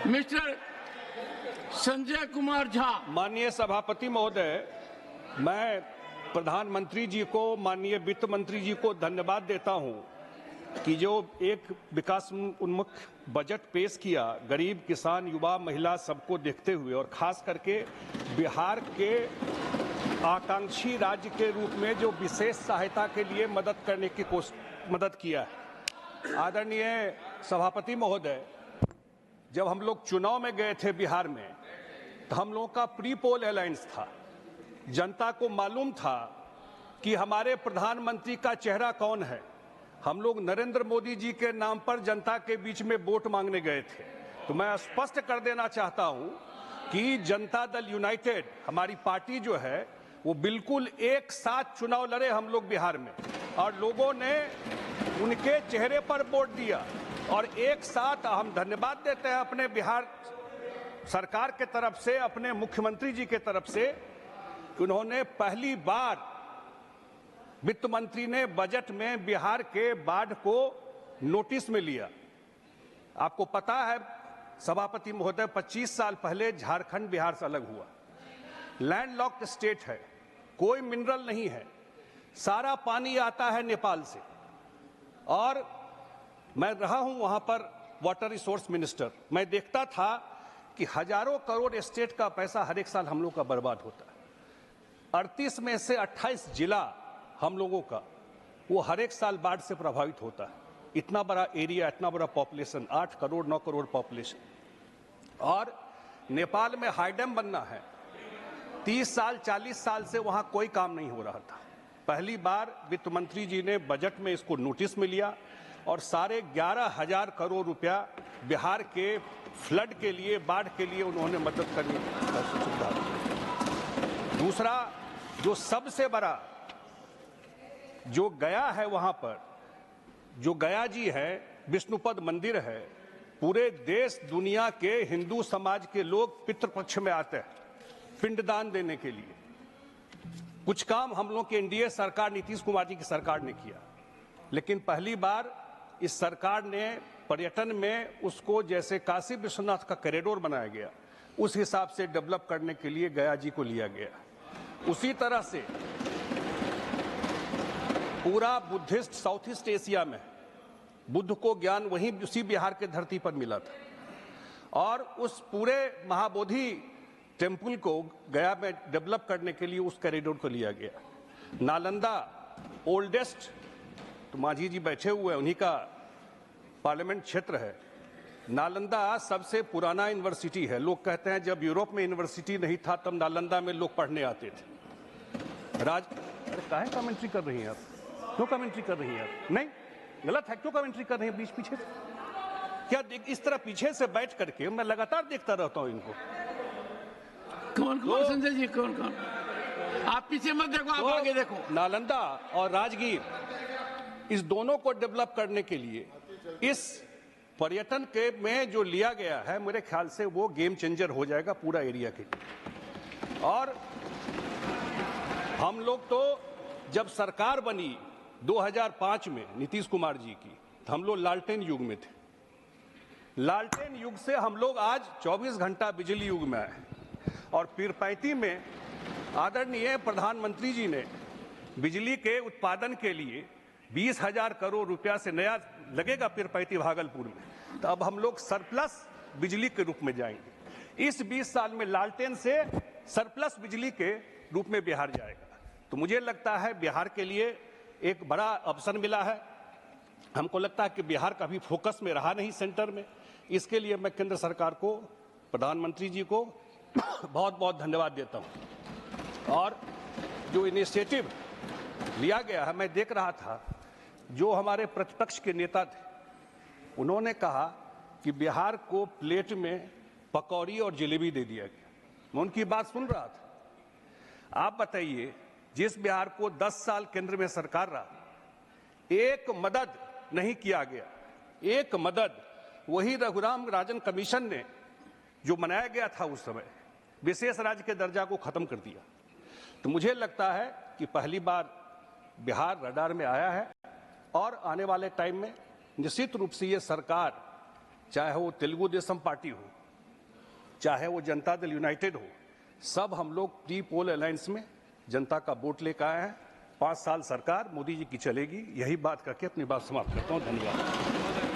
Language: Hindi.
मिस्टर संजय कुमार झा। माननीय सभापति महोदय, मैं प्रधानमंत्री जी को, माननीय वित्त मंत्री जी को धन्यवाद देता हूं कि जो एक विकास उन्मुख बजट पेश किया, गरीब, किसान, युवा, महिला सबको देखते हुए, और खास करके बिहार के आकांक्षी राज्य के रूप में जो विशेष सहायता के लिए मदद किया है। आदरणीय सभापति महोदय, जब हम लोग चुनाव में गए थे बिहार में, तो हम लोगों का प्री पोल अलायंस था। जनता को मालूम था कि हमारे प्रधानमंत्री का चेहरा कौन है। हम लोग नरेंद्र मोदी जी के नाम पर जनता के बीच में वोट मांगने गए थे। तो मैं स्पष्ट कर देना चाहता हूं कि जनता दल यूनाइटेड, हमारी पार्टी जो है, वो बिल्कुल एक साथ चुनाव लड़े हम लोग बिहार में, और लोगों ने उनके चेहरे पर वोट दिया। और एक साथ हम धन्यवाद देते हैं अपने बिहार सरकार के तरफ से, अपने मुख्यमंत्री जी के तरफ से, कि उन्होंने पहली बार वित्त मंत्री ने बजट में बिहार के बाढ़ को नोटिस में लिया। आपको पता है सभापति महोदय, 25 साल पहले झारखंड बिहार से अलग हुआ। लैंडलॉक्ड स्टेट है, कोई मिनरल नहीं है, सारा पानी आता है नेपाल से। और मैं रहा हूं वहां पर वाटर रिसोर्स मिनिस्टर, मैं देखता था कि हजारों करोड़ स्टेट का पैसा हर एक साल हम लोग का बर्बाद होता है। 38 में से 28 जिला हम लोगों का, वो हर एक साल बाढ़ से प्रभावित होता है। इतना बड़ा एरिया, इतना बड़ा पॉपुलेशन, 8 करोड़ 9 करोड़ पॉपुलेशन, और नेपाल में हाई डैम बनना है। 30 साल 40 साल से वहां कोई काम नहीं हो रहा था। पहली बार वित्त मंत्री जी ने बजट में इसको नोटिस में लिया, और सारे 11,000 करोड़ रुपया बिहार के फ्लड के लिए, बाढ़ के लिए उन्होंने मदद करने की सुविधा दी। दूसरा, जो सबसे बड़ा जो गया है, वहां पर जो गया जी है, विष्णुपद मंदिर है, पूरे देश दुनिया के हिंदू समाज के लोग पितृपक्ष में आते हैं पिंडदान देने के लिए। कुछ काम हम लोग के एनडीए सरकार, नीतीश कुमार जी की सरकार ने किया, लेकिन पहली बार इस सरकार ने पर्यटन में उसको, जैसे काशी विश्वनाथ का कॉरिडोर बनाया गया, उस हिसाब से डेवलप करने के लिए गया जी को लिया गया। उसी तरह से पूरा बुद्धिस्ट साउथ ईस्ट एशिया में बुद्ध को ज्ञान वहीं उसी बिहार के धरती पर मिला था, और उस पूरे महाबोधि टेम्पल को गया में डेवलप करने के लिए उस कॉरिडोर को लिया गया। नालंदा ओल्डेस्ट, तो मांझी जी बैठे हुए हैं, उन्हीं का पार्लियामेंट क्षेत्र है। नालंदा सबसे पुराना यूनिवर्सिटी है। लोग कहते हैं जब यूरोप में यूनिवर्सिटी नहीं था तब नालंदा में लोग पढ़ने आते थे। अरे काहे कमेंट्री कर रही हैं आप? क्यों कमेंट्री कर रही हैं आप? नहीं, गलत है। क्यों कमेंट्री कर रही हैं बीच पीछे से? क्या इस तरह पीछे से बैठ करके मैं लगातार देखता रहता हूं इनको। कौन कौन संजय जी, कौन कौन? आप पीछे मत देखो, आप आगे देखो। नालंदा और राजगीर, इस दोनों को डेवलप करने के लिए इस पर्यटन के में जो लिया गया है, मेरे ख्याल से वो गेम चेंजर हो जाएगा पूरा एरिया के लिए। और हम लोग तो जब सरकार बनी 2005 में नीतीश कुमार जी की, तो हम लोग लालटेन युग में थे। लालटेन युग से हम लोग आज 24 घंटा बिजली युग में आए, और पीरपैंती में आदरणीय प्रधानमंत्री जी ने बिजली के उत्पादन के लिए 20,000 करोड़ रुपया से नया लगेगा पीरपैंती भागलपुर में, तो अब हम लोग सरप्लस बिजली के रूप में जाएंगे। इस 20 साल में लालटेन से सरप्लस बिजली के रूप में बिहार जाएगा। तो मुझे लगता है बिहार के लिए एक बड़ा अवसर मिला है। हमको लगता है कि बिहार कभी फोकस में रहा नहीं सेंटर में। इसके लिए मैं केंद्र सरकार को, प्रधानमंत्री जी को बहुत बहुत धन्यवाद देता हूं। और जो इनिशिएटिव लिया गया है, मैं देख रहा था जो हमारे प्रतिपक्ष के नेता थे, उन्होंने कहा कि बिहार को प्लेट में पकौड़ी और जलेबी दे दिया गया। मैं उनकी बात सुन रहा था। आप बताइए, जिस बिहार को 10 साल केंद्र में सरकार रहा, एक मदद नहीं किया गया, एक मदद। वही रघुराम राजन कमीशन ने जो बनाया गया था उस समय, विशेष राज्य के दर्जा को खत्म कर दिया। तो मुझे लगता है कि पहली बार बिहार रडार में आया है, और आने वाले टाइम में निश्चित रूप से ये सरकार, चाहे वो तेलुगु देशम पार्टी हो चाहे वो जनता दल यूनाइटेड हो, सब हम लोग प्री पोल अलायंस में जनता का वोट लेकर आए हैं। 5 साल सरकार मोदी जी की चलेगी। यही बात करके अपनी बात समाप्त करता हूं। धन्यवाद।